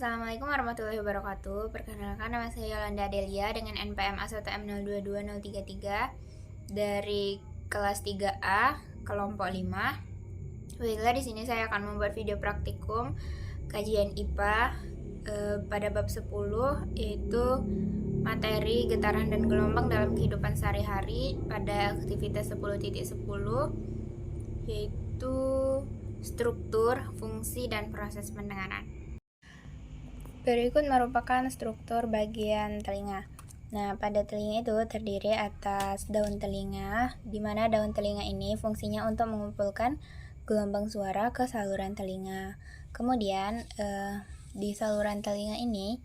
Assalamualaikum warahmatullahi wabarakatuh. Perkenalkan, nama saya Yolanda Adelia dengan NPM A1M022033 dari kelas 3A kelompok 5. Baiklah, di sini saya akan membuat video praktikum kajian IPA pada bab 10, yaitu materi getaran dan gelombang dalam kehidupan sehari-hari pada aktivitas 10.10, yaitu struktur, fungsi, dan proses pendengaran. Berikut merupakan struktur bagian telinga. Nah, pada telinga itu terdiri atas daun telinga, di mana daun telinga ini fungsinya untuk mengumpulkan gelombang suara ke saluran telinga. Kemudian di saluran telinga ini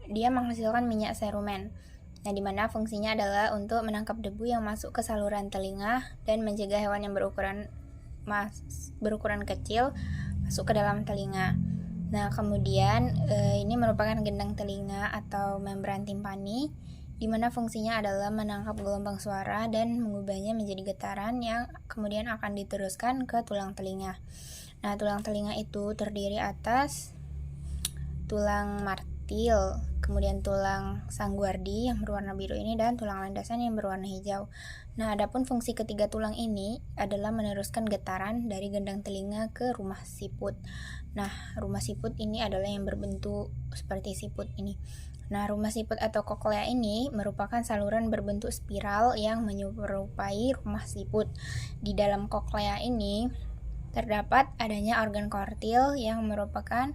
dia menghasilkan minyak serumen. Nah, di mana fungsinya adalah untuk menangkap debu yang masuk ke saluran telinga dan mencegah hewan yang berukuran kecil masuk ke dalam telinga. Nah, kemudian ini merupakan gendang telinga atau membran timpani, di mana fungsinya adalah menangkap gelombang suara dan mengubahnya menjadi getaran yang kemudian akan diteruskan ke tulang telinga. Nah, tulang telinga itu terdiri atas tulang martil, kemudian tulang sangguardi yang berwarna biru ini, dan tulang landasan yang berwarna hijau. Nah, adapun fungsi ketiga tulang ini adalah meneruskan getaran dari gendang telinga ke rumah siput. Nah, rumah siput ini adalah yang berbentuk seperti siput ini. Nah, rumah siput atau koklea ini merupakan saluran berbentuk spiral yang menyerupai rumah siput. Di dalam koklea ini terdapat adanya organ kortil yang merupakan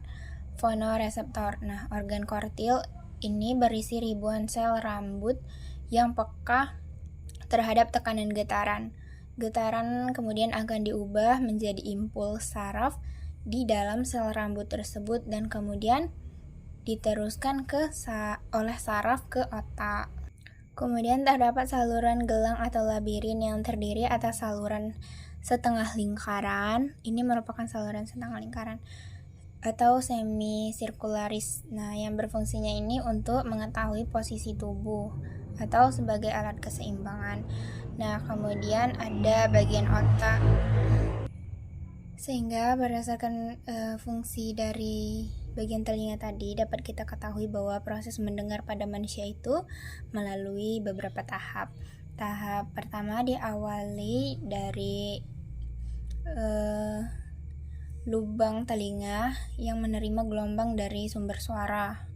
fonoreseptor. Nah, organ kortil ini berisi ribuan sel rambut yang peka terhadap tekanan getaran. Getaran kemudian akan diubah menjadi impuls saraf di dalam sel rambut tersebut dan kemudian diteruskan oleh saraf ke otak. Kemudian terdapat saluran gelang atau labirin yang terdiri atas saluran setengah lingkaran. Ini merupakan saluran setengah lingkaran atau semisirkularis. Nah, yang berfungsinya ini untuk mengetahui posisi tubuh atau sebagai alat keseimbangan. Nah, kemudian ada bagian otak. Sehingga berdasarkan fungsi dari bagian telinga tadi dapat kita ketahui bahwa proses mendengar pada manusia itu melalui beberapa tahap. Tahap pertama diawali dari lubang telinga yang menerima gelombang dari sumber suara.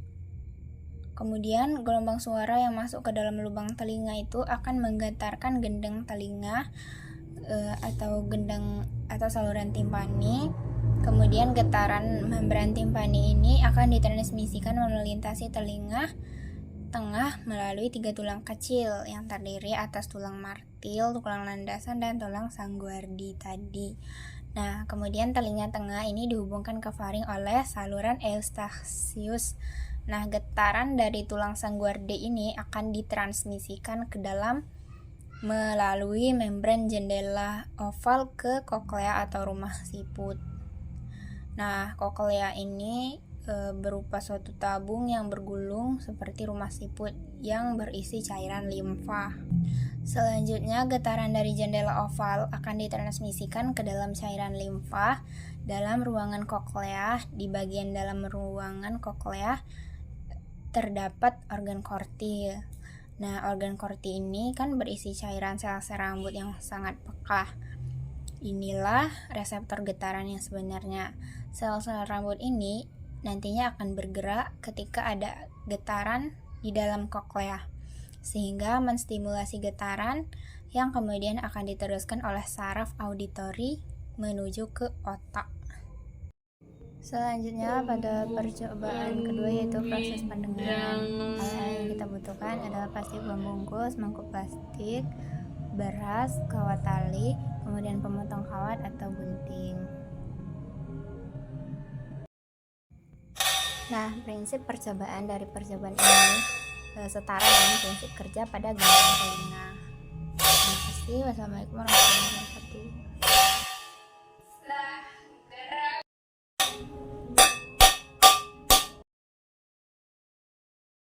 Kemudian gelombang suara yang masuk ke dalam lubang telinga itu akan menggetarkan gendang telinga atau saluran timpani. Kemudian getaran membran timpani ini akan ditransmisikan melintasi telinga tengah melalui 3 tulang kecil yang terdiri atas tulang martil, tulang landasan, dan tulang sangguardi tadi. Nah, kemudian telinga tengah ini dihubungkan ke faring oleh saluran eustachius. Nah, getaran dari tulang sangguardi ini akan ditransmisikan ke dalam melalui membran jendela oval ke koklea atau rumah siput. Nah, koklea ini berupa suatu tabung yang bergulung seperti rumah siput yang berisi cairan limfa. Selanjutnya, getaran dari jendela oval akan ditransmisikan ke dalam cairan limfa dalam ruangan koklea. Di bagian dalam ruangan koklea terdapat organ kortil. Nah, organ kortil ini kan berisi cairan sel-sel rambut yang sangat peka. Inilah reseptor getaran yang sebenarnya. Sel-sel rambut ini nantinya akan bergerak ketika ada getaran di dalam koklea, sehingga menstimulasi getaran yang kemudian akan diteruskan oleh saraf auditori menuju ke otak. Selanjutnya pada percobaan kedua yaitu proses pendengaran. Hal yang kita butuhkan adalah plastik pembungkus, mangkuk plastik, beras, kawat tali, kemudian pemotong kawat atau gunting. Nah, prinsip percobaan dari percobaan ini setara dengan prinsip kerja pada gendang telinga. Terima kasih. Wassalamualaikum warahmatullahi wabarakatuh.